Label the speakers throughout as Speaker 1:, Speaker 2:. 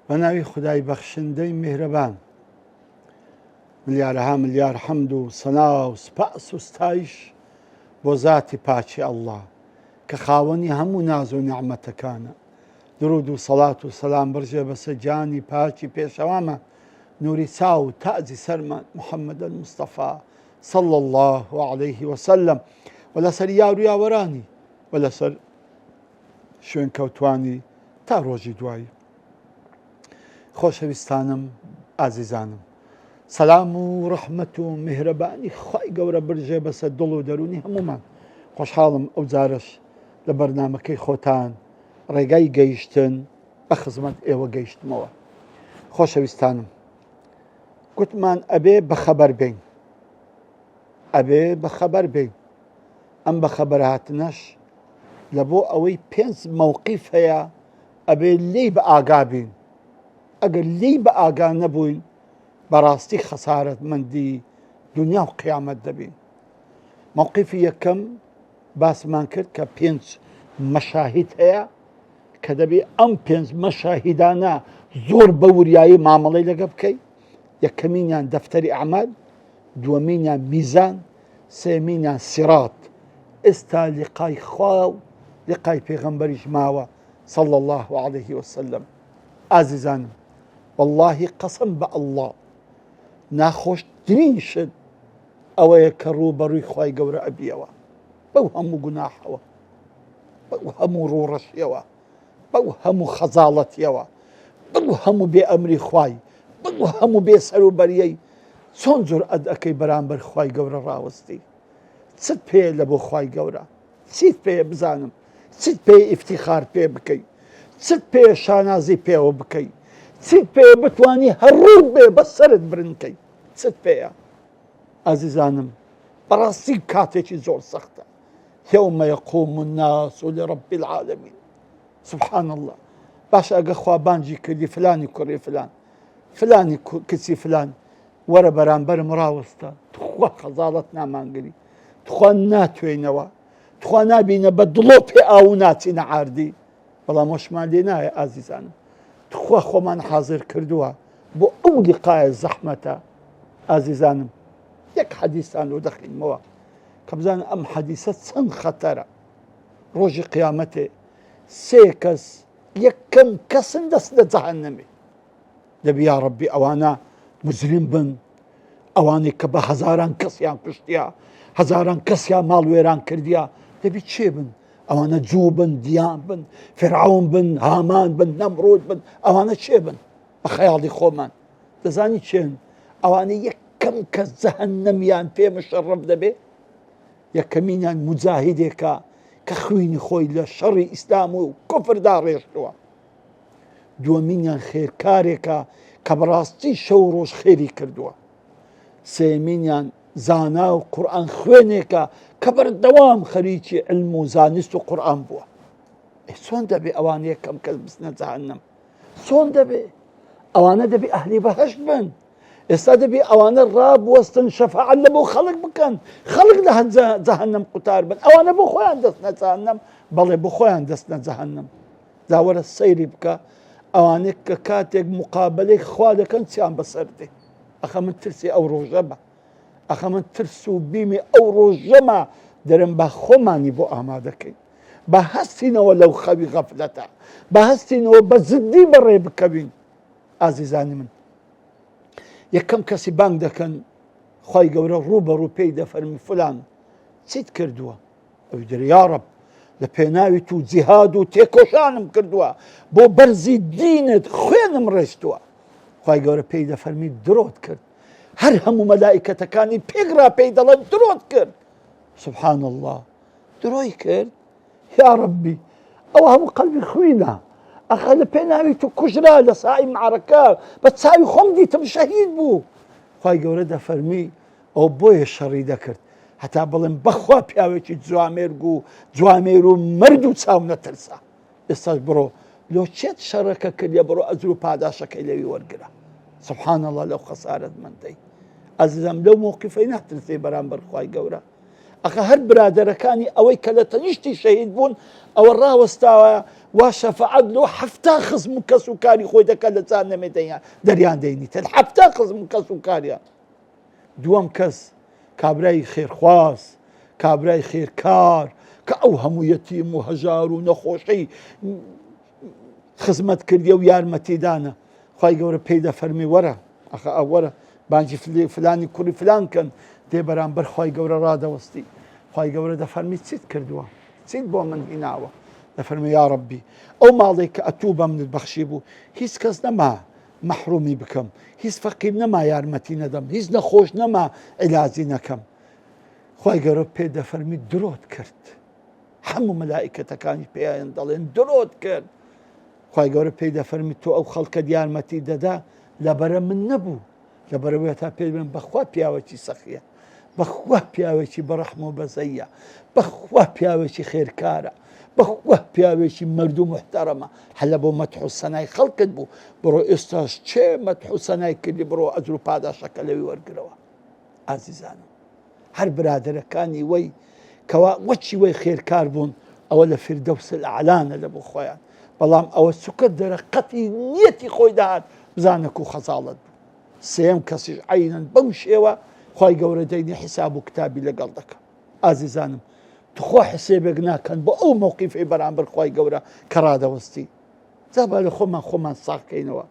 Speaker 1: بەناوی خودای بەخشندەی میهرەبان، ملیارەها ملیار حەمد و سەنا و سپاس و ستایش بۆ ذاتی پاچی ئەڵڵا کە خاوەنی هەموو ناز و نیعمەتەکانە. درود و سەڵات و سەلام بڕژێ بەسەر جانی پاچی پێشەوامە، نوری چاو و تاجی سەرمان محەممەد المستەفا صلى الله عليه وسلم، و لەسەر یار و یاوەرانی و لەسەر شوێن کەوتوانی تا ڕۆژی دوایی. خۆشەویستانم، ئازیزانم، سەلام و ڕەحمەت و میهرەبانی خوای گەورە برژێ بەسەر دڵ و دەرونی هەمومان. خۆشحاڵم ئەو جارش لە بەرنامەکەی خۆتان ڕێگای گەیشتن بە خزمەت ئێوە گەیشتمەوە. خۆشەویستانم، گوتمان ئەبێ بەخەبەر بین، ئەبێ بەخەبەر بین. ئەم بەخەبەر هاتنەش لە بۆ ئەوەی 5 مووقیف هەیە ئەبێ لێی بە ئاگا بین. ئەگەر لێی بە ئاگا نەبووین بەڕاستی خەسارەتمەندی دنیا و قیامەت دەبین. مووقیفی یەکەم باسمان کرد کە 5 مەشاهید هەیە کە دەبێ ئەم 5 مەشاهیدانە زۆر بە وریایی مامەڵەی لەگە بکەی. یەکەمینیان دەفتەری ئەعمال، دووەمینیان میزان، سێمینیان سیرات. ئێستا لیقای خوا و لیقای پێغەمبەریش ماوە صلى الله عليه وسلم. ئازیزانم، واللهی قەسەم بە ئەڵڵا ناخۆشترین شت ئەوەیە کە ڕووبەڕووی خوای گەورە ئەبیەوە بەو هەموو گوناحەوە، بەو هەموو ڕوڕەشیەوە، بەو هەموو خەجاڵەتیەوە، بەو هەموو بێ ئەمری خوای، بەو هەموو بێ سەروبەریەی چۆن جورئەت ئەکەی بەرامبەر خوای گەورە ڕاوەستی. چت پێیە لە بۆ خوای گەورە؟ چیت پێیە بزانم؟ چیت پێیە ئیفتیخار پێ بکەی؟ چت پێیە شانازی پێوە بکەی؟ چیت پێیە بتوانی هەڕوو بێ بە سەرت برنکەی؟ چت پێیە؟ ئازیزانم، بەڕاستی کاتێکی زۆر سەختە. یەومە یەقوم الناس لرب العالمین. سبحان الله. باش ئەگە خوا بانجی کردی فلانی کوڕی فلان، فلانی کچی فلان وەرە بەرامبەرم ڕاوەستە، تخوا خەزاڵەت نامانگری، تخوا ناتوێنەوە، تخوا نابینە بە دڵۆ پێ ئاو ناچینە عاردی. بەڵام وەشمان لێ نایە ئازیزانم، تخوا خۆمان حازر کردووە بۆ ئەو لیقایە زەحمەتە. ئازیزانم، یەک حەدیثان و دەخینمەوە کە بزانن ئەم حەدیثە چەند خەتەرە. ڕۆژی قیامەتێ 3 کەس یەکەم کەسن دەست لە جەهەنەمێ. دەبی یا ڕەبی ئەوانە مجرم بن، ئەوانەی کە بە هەزاران کەسیان کوشتیا، هەزاران کەسیان ماڵوێران کردیا، دەبی چێ بن؟ ئەوانە جوو بن، دیان بن، فێرعەون بن، هامان بن، نەمرۆد بن، ئەوانە چێ بن؟ بە خەیاڵی خۆمان دەزانی چێن؟ ئەوانە یەکەم کەس جەهەنەمیان پێ مشەڕەف دەبێ. یەکەمینیان موجاهیدێکە کە خوێنی خۆی لە شەڕی ئیسلام و کوفردا ڕێژتووە. دووەمینیان خێرکارێکە کە بەڕاستی شەو ڕۆژ خێری کردووە. سێمینیان زانا و قورئان خوێنێکە کە بەردەوام خەریکی علم و زانست و قورئان بووە. چۆن دەبێ ئەوانە یەکەم کەس بچنە جەهەنەم؟ چۆن دەبێ؟ ئەوانە دەبێ ئەهلی بەهەشت بن. ئێستا دەبێ ئەوانە ڕابوەستن شەفاعەت لە بۆ خەڵک بکەن، خەڵک لە جەهەنەم قوتار بن. ئەوانە بۆ خۆیان دەستنە جەهەنەم، بەڵێ بۆ خۆیان دەستنە جەهەنەم. داوەرە سەیری بکە ئەوانێک کە کاتێک مقابلەی خوا دەکەن چیان بەسەر دێ. ئەخە من ترسی ئەو ڕۆژە بە، ئەخە من ترس و بیمی ئەو ڕۆژەمە دەرم بە خۆمانی بۆ ئامادەکەین. بە هەستینەوە لەو خەوی غەفلەتە، بە هەستینەوە بە زدی بەڕێ بکەوین. ئازیزانی من، یەکەم کەسی بانگ دەکەن، خوای گەورە ڕووبەڕوو پێی دەفەرمی فلان چیت کردووە؟ ئەوی دەرێ یا ڕەب لە پێناوی تو جیهاد و تێکۆشانم کردووە، بۆ بەرزی دینت خوێنم ڕێشتووە. خوای گەورە پێی دەفەرمی درۆت کرد. هەر هەموو مەلائیکەتەکانی پێگرا پێی دەڵێن درۆت کرد. سبحان الله، درۆی کرد؟ یا ڕەبی ئەوە هەموو قەلبی خوینە. ئەخە لە پێناوی تو کوژرا لە ساحی معرەکە بە چاوی خۆم دیتم شەهید بوو. خوای گەورە دەفەرمی ئەو بۆیە شەڕی دەکرد هەتا بڵێن بەخوا پیاوێکی جوامێرگ و جوامێر و مرد و چاو نەترسا. ئێستاش بڕۆ لۆ چێت شەڕەکە کردە بڕۆ ئەجر و پاداشەکەی لەوی وەرگرە. سبحان الله لەو خەسارەتمەندەی. ئەزیزم لەو موقفەی ناترسێ بەرامبەر خوای گەورە. ئەخە هەر برادەرەکانی ئەوەی کە لە تەنیشتی شەهید بوون ئەوە ڕاوەستاوە وا شەفەعەت لۆ حەفتا خزم و کەس و کاری خۆی دەکات لە جانەمێدەیان دەریان دەینیتن حەفتا خزم و کەس و کاریان. دووەم کەس کابرای خێرخواز، کابرای خێرکار کە ئەو هەموو یەتیم و هەژار و نەخۆشەی خزمەت کردیە و یارمەتیدانە. خوای گەورە پێی دەفەرمی وەرە ئەخە ئەو وەرە بانگی فلانی کوڕی فلان کەن دێ بەرامبەر خوای گەورە ڕادەوەستی. خوای گەورە دەفەرمی چیت کردووە؟ چیت بۆ من هیناوە؟ دەفەرمی یا ڕەبی ئەو ماڵێ کە ئەتوو بە منت بەخشی بوو هیچ کەس نەما مەحرومی بکەم، هیچ فەقیر نەما یارمەتی نەدەم، هیچ نەخۆش نەما عیلاجی نەکەم. خوای گەورە پێ دەفەرمی درۆت کرد. هەموو مەلائیکەتەکانی پێیان دەڵێن درۆت کرد. خوای گەورە پێی دەفەرمی تۆ ئەو خەڵکەت یارمەتی دەدا لەبەرە من نەبوو، لەبەرەوەی تا پێ بڵێن بەخوا پیاوێکی سەخیە، بەخوا پیاوێکی بەڕەحم و بەزەیە، بەخوا پیاوێکی خێرکارە، بەخوا پیاوێکی مەرد و محتەرەمە. هەلە بۆ مەدح و سەنای خەڵکت بوو بڕۆ ئێستاش چێ مەدح و سەنای کردی بڕۆ ئەجر و پاداشەکە لەوی وەرگرەوە. ئازیزانم هەر برادەرەکانی وەی کەوا وەچی وەی خێرکار بوون ئەوە لە فیردەوس الئەعلانە لە بۆ خۆیان. بەڵام ئەوە سوکەت دەرەقەتی نیەتی خۆی داهات بزانە و خەزاڵت بوو. سێم کەسیش عینەن بەو شێوە خوای گەورە دەینی حیساب و کتابی لەگەڵ دەکە. ئازیزانم تخوا حسێبێک ناکەن بۆ ئەو موقیفەی بەرامبەر خوای گەورە کە ڕادەوەستی. جابا لە خۆمان ساغکەینەوە،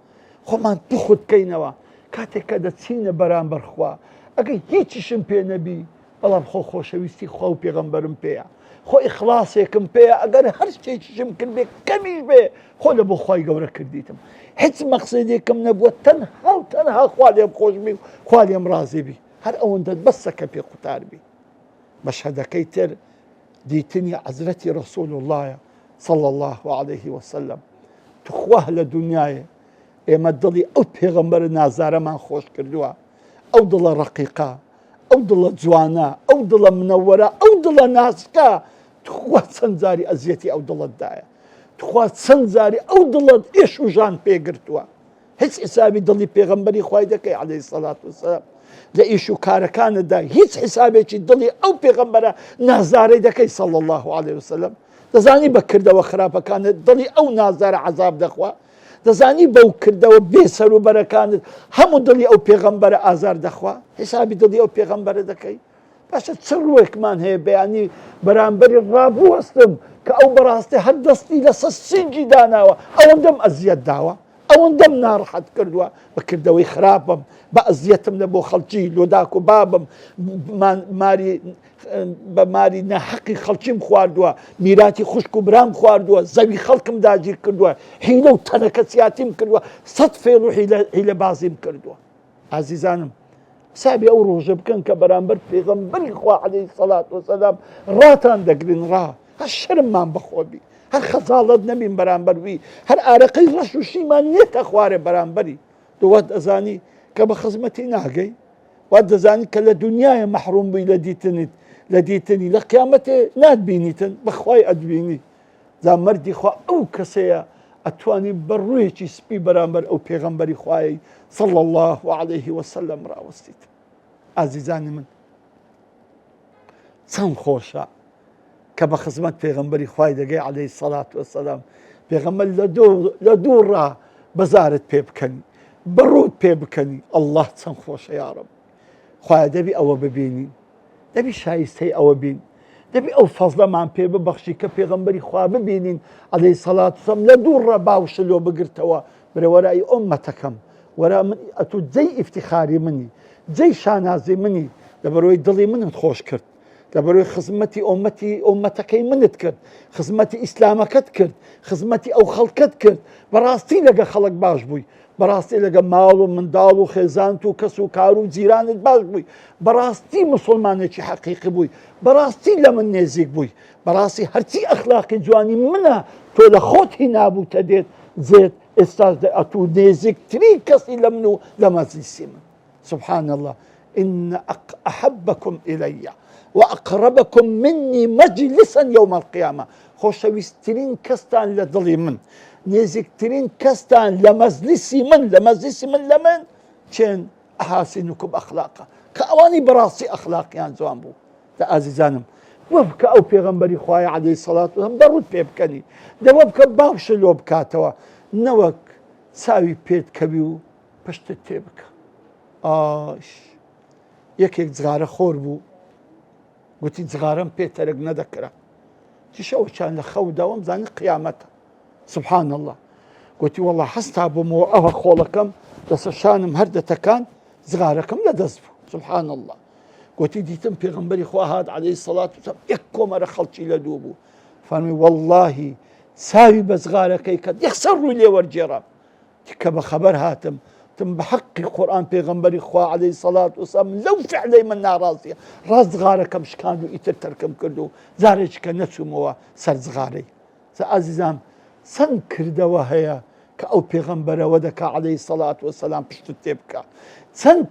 Speaker 1: خۆمان توخودکەینەوە کاتێک کە دەچینە بەرامبەر خوا. ئەگەر هیچیشم پێ نەبی بەڵام خۆشەویستی خوا و پێغەمبەرم پێیە، خۆ ئیخلاسێکم پێیە، ئەگەر هەر شتێکیشم کرد بێ کەمیش بێ خۆ لە بۆ خوای گەورە کردیتم، هیچ مەقسەدێکم نەبووە تەنها و تەنها خوا لێم خۆش بی و خوا لێم ڕازی بی. هەر ئەوەندەت بەسە کە پێ قوتار بی. مەشهەدەکەی تر دیتنی حەزرەتی ڕەسوول اللهە صلی الله عليه وسلم. تخوا لە دنیاە ئێمە دڵی ئەو پێغەمبەرە نازارەمان خۆش کردووە، ئەو دڵە ڕەقیقا، ئەو دڵە جوانە، ئەو دڵە منەوەرە، ئەو دڵە ناسکە. تخوا چەند جاری ئەزیەتی ئەو دڵتدایە، تخوا چەند جاری ئەو دڵت ئێش و ژان پێگرتووە. هیچ حسابی دڵی پێغەمبەری خوای دەکەی عەلەیهی سەڵات وسەلام لە ئیش و کارەکانتدا هیچ حسابێکی دڵی ئەو پێغەمبەرە نازارەی دەکەی صلی الله عليه وسلم. دەزانی بە کردەوە خراپەکانت دڵی ئەو نازارە عەزاب دەخوا، دەزانی بەو کردەوە بێسەر و بەرەکانت هەموو دڵی ئەو پێغەمبەرە ئازار دەخوا، حسابی دڵی ئەو پێغەمبەرە دەکەی. باشە چ ڕوێکمان هەیە بەیانی بەرامبەری ڕابوەستم کە ئەو بەڕاستی هەر دەستی لەسەر سینجی داناوە، ئەوەندەم ئەزیەت داوە، ئەوەندەم ناڕەحەت کردووە بە کردەوەی خراپم، بە ئەزیەتم لە بۆ خەڵکی لۆداک و بابم بە ماری نەحەقی خەڵکیم خواردووە، میراتی خوشک و برام خواردووە، زەوی خەڵکم داگیر کردووە، حیلە و تەنەکەسیاتیم کردووە، سەد فێڵ و حیلە بازیم کردووە. عەزیزانم حسابی ئەو ڕۆژە بکەن کە بەرامبەر پێغەمبەری خوا عەلەیهی سەڵات وسەلام ڕاتان دەگرن ڕا، هەر شەرممان بەخۆبی، هەر خەجاڵەت نەبین بەرامبەر وی، هەر ئارەقەی ڕەش و شیمان نێتە خوارێ بەرامبەری. دووات دەزانی کە بە خزمەتی ناگەی، وات دەزانی کە لە دنیاە مەحروم بووی لە دیتنی، لە قیامەتێ ناتبینیتن بەخوای ئەدبینی. جا مەردی خوا ئەو کەسەیە ئەتوانی بەڕوویەکی سپی بەرامبەر ئەو پێغەمبەری خوای صلی الله عليه وسلم ڕاوەستیت. ئازیزانی من چەند خۆشە کە بە خزمەت پێغەمبەری خوای دەگەی عەلەیهی سەڵات وسەلام. پێغەمبەر لە دوو ڕا بەزارت پێ بکەنی، بەڕووت پێ بکەنی، ئەڵڵاه چەند خۆشە یا ڕەب. خوایە دەبی ئەوە ببینین، دەبی شایستەی ئەوە بین، دەبی ئەو فەزلەمان پێ ببەخشی کە پێغەمبەری خوا ببینین عەلەیهی سەڵات وسەلام لە دوو ڕە باوشە لۆ بگرتەوە برێ وەرای ئومەتەکەم، وەرا من ئەتوو جێی ئیفتیخاری منی، جێی شانازی منی، لەبەرەوەی دڵی منت خۆش کرد، لەبەرەوەی خزمەتی ئومەتەکەی منت کرد، خزمەتی ئیسلامەکەت کرد، خزمەتی ئەو خەڵکت کرد، بەڕاستی لەگە خەڵک باش بووی، بەڕاستی لەگە ماڵ و منداڵ و خێزانت و کەس و کار و جیرانت باش بووی، بەڕاستی مسلمانێکی حەقیقی بووی، بەڕاستی لە من نێزیک بووی، بەڕاستی هەرچی ئەخلاقی جوانی منە تۆ لە خۆتی نابووتە دێت زێت ئێستاش ئەتوو نێزیکترین کەسی لە من و لە مەجلیسی من. سبحان الله إن أحبكم إلي وأقربكم مني مجلسا يوم القيامة خۆشەویستترین کەستان لە دڵی من نێزیکترین کەستان لە مەزلیسی من لە من چێن ئەحاسینکم ئەخلاقا کە ئەوانی بەڕاستی ئەخلاقیان جوان بوو. دا ئازیزانم وە بکە ئەو پێغەمبەری خوای عەلەیهی سەڵات وسەلام بەڕوود پێ بکەنی دەوە بکە باوشە لۆ بکاتەوە نەوەک چاوی پێت کەوی و پشتت تێ بکە. ئاش یەکێک جغارە خۆر بوو گوتی جغارەم پێ تەرک نەدەکرا تیشەوەچان لە خەوداوەم زانی قیامەتە سبحان الله گوتی وەڵڵا هەستا بوومەوە ئەوە خۆڵەکەم دەسە شانم هەر دەتەکان زغارەکەم لەدەست بوو سبحان الله گوتی دیتم پێغەمبەری خوا هات عەلەیهی سەڵات وسەلام یەک کۆمەرە خەڵکی لە دوو بوو فەرمی وەڵڵاهی ساوی بە زغارەکەی کەت یەکسەر ڕووی لێ وەرجێڕام کە بە خەبەر هاتم تم بحقی قورآن پێغەمبەری خوا عەلەیهی سەڵات وسەلام لەو فعلەی من ناڕازیە ڕاست زغارەکەم شکاند و ئیتر تەرکم کرد و زارێکی کە نەچوومەوە سەر زغارەی. ئازیزان چەند کردەوە هەیە کە ئەو پێغەمبەرەوە دەکا عەلەیهی سەڵات وسەلام پشتت تێ بکە چەند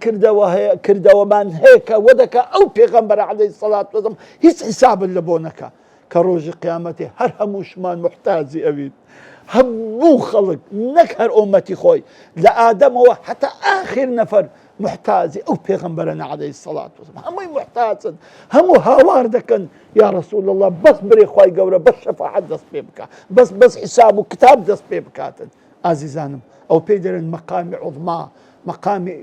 Speaker 1: کردەوەمان هەیە کە وە دەکا ئەو پێغەمبەرە عەلەیهی سەڵات وسەلام هیچ حیسابن لە بۆ نەکا کە ڕۆژی قیامەتێ هەر هەمووشمان محتاجی ئەوین هەموو خەڵک نەک هەر ئومەتی خۆی لە ئادەمەوە حتا ئاخر نەفەر محتاجی ئەو پێغەمبەرەنە عەلەیهی سەڵات وسەلام هەمووی محتاجن هەموو هاوار دەکەن یا ڕەسوول الله بەس برێ خوای گەورە بەس شەفاعەت دەست پێ بکە بەس حیساب و کتاب دەست پێ بکاتن. ئازیزانم ئەو پێی دەرن مەقامی عوظما مەقامی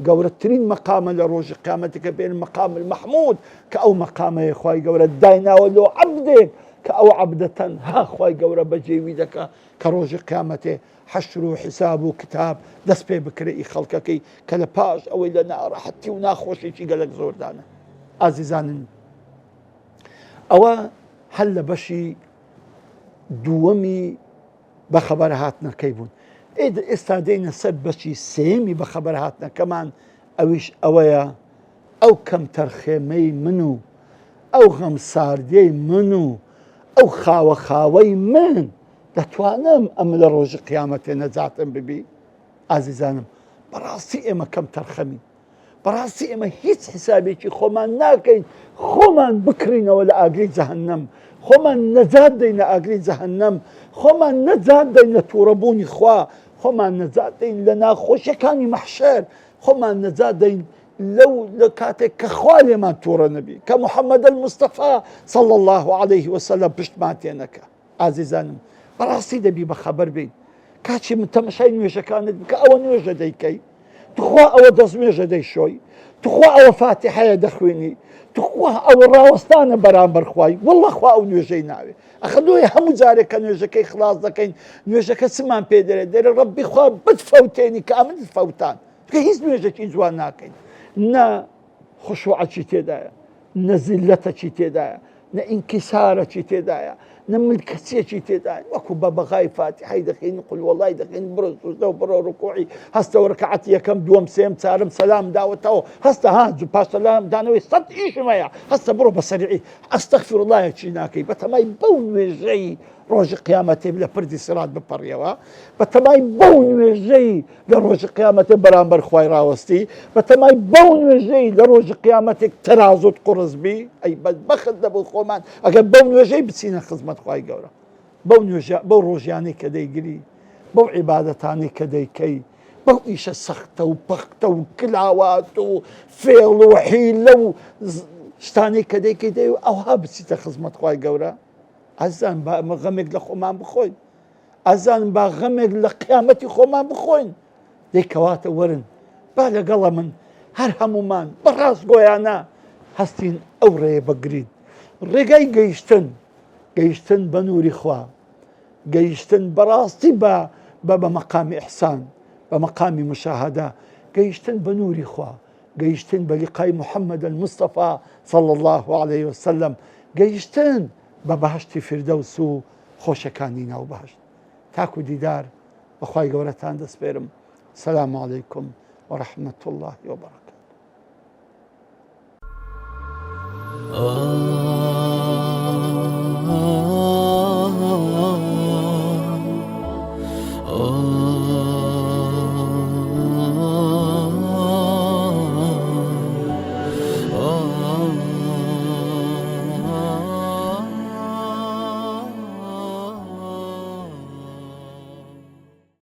Speaker 1: گەورەترین مەقامە لە ڕۆژی قیامەتێکە بێن مەقام المەحمود کە ئەو مەقامەیە خوای گەورە دایناوە لۆ عەبدێک کە ئەو عەبدە تەنها خوای گەورە بەجێوی دەکا کە ڕۆژی قیامەتێ حەشر و حیساب و کتاب دەست پێ بکرێ ئی خەڵکەکەی کە لە پاش ئەوەی لە ناڕەحەتی و ناخۆشیی گەلک زۆردانە. ئازیزانن ئەوە هەر لە بەشی دووەمی بەخەبەر هاتنەکەی بوون. ئێستا دێنە سەر بەشی سێمی بەخەبەر هاتنەکەمان ئەویش ئەوەیە ئەو کەم تەرخێمەی من و ئەو غەم ساردەی من و ئەو خاوە خاوەی من دەتوانم ئەم لە ڕۆژی قیامەتێ نەجاتم ببی. ئازیزانم بەڕاستی ئێمە کەم تەرخەمین بەڕاستی ئێمە هیچ حسابێکی خۆمان ناکەین خۆمان بکرینەوە لە ئاگری جەهەنەم خۆمان نەجات دەین لە ئاگری جەهەنەم خۆمان نەجات دەین لە تووڕەبوونی خوا خۆمان نەجات دەین لە ناخۆشیەکانی مەحشەر خۆمان نەجات دەین لە کاتێک کە خوا لێمان تووڕە نەبی کە محەممەد المستەفا صلی الله عليه وسلم پشتمان تێ نەکا. ئازیزانم بەڕاستی دەبی بەخەبەر بین کاچی من تەمەشای نوێژەکانت بکە ئەوە نوێژە دەیکەی توخوا ئەوە دەستنوێژە دەیشۆی توخوا ئەوە فاتحەیە دەخوێنی توخوا ئەوە ڕاوەستانە بەرامبەر خوای وەڵڵا خوا ئەو نوێژەی ناوێ ئەخە دوێ هەموو جارێک کە نوێژەکەی خلاص دەکەین نوێژەکە چمان پێ دەرێت دەرێ ڕەبی خوا بتفەوتێنی کە ئەمن فەوتان کە هیچ نوێژێکی جوان ناکەین نە خشوعەکی تێدایە نە زیلەتەکی تێدایە نە ئینکیسارەکی تێدایە نە ملکەچیەکی تێدایە وەکو بە بەغای فاتحەی دەخین قول وەڵای دەخین بڕۆ سوزدە و بڕۆ ڕکوعی هەستە ڕەکعەتی یەکەم دووەم سێم چارم سەلام داوەتەوە هەستە پاش سەلام دانەوەی سەد ئیشمەیە هەستە بڕۆ بە سەریعی ئەستەغفیرڵایەکی ناکەی بەتەمای بەو نوێژەی ڕۆژی قیامەتێ لە پردی سرات بپەڕیەوە بەتەمای بەو نوێژەی لە ڕۆژی قیامەتێ بەرامبەر خوای ڕاوەستی بەتەمای بەو نوێژەی لە ڕۆژی قیامەتێک تەرازوت قوڕزبی ئەی بەدبەخت دەبوو خۆمان ئەگەر بەو نوێژەی بچینە خزمەت خوای گەورە بەو ڕۆژیانەی کە دەیگری بەو عیبادەتانی کە دەیکەی بەو ئیشە سەختە و پەختە و کلاوات و فێڵ و حیلە و شتانەی کە دەیکەی دەی ئەوها بچیتە خزمەت خوای گەورە. ئازان با ئەمە غەمێک لە خۆمان بخۆین ئازان با غەمێک لە قیامەتی خۆمان بخۆین دەیکەواتە وەرن با لەگەڵە من هەر هەمومان بەڕاست گۆیانە هەستین ئەو ڕێیە بەگرین ڕێگای گەیشتن بە نووری خوا گەیشتن بەڕاستی بە مەقامی ئیحسان بە مەقامی مشاهدە گەیشتن بە نووری خوا گەیشتن بە لیقای محەممەد المستەفا صلی الله عليه وسلم گەیشتن بە بەهەشتی فردەوس و خۆشەکانی ناو بەهەشت. تاکو دیدار بەخوای گەورەتان دەسپێرم. سەلام عەلەیکم وەڕەحمەتوڵڵاهی وبەرەکاتوه.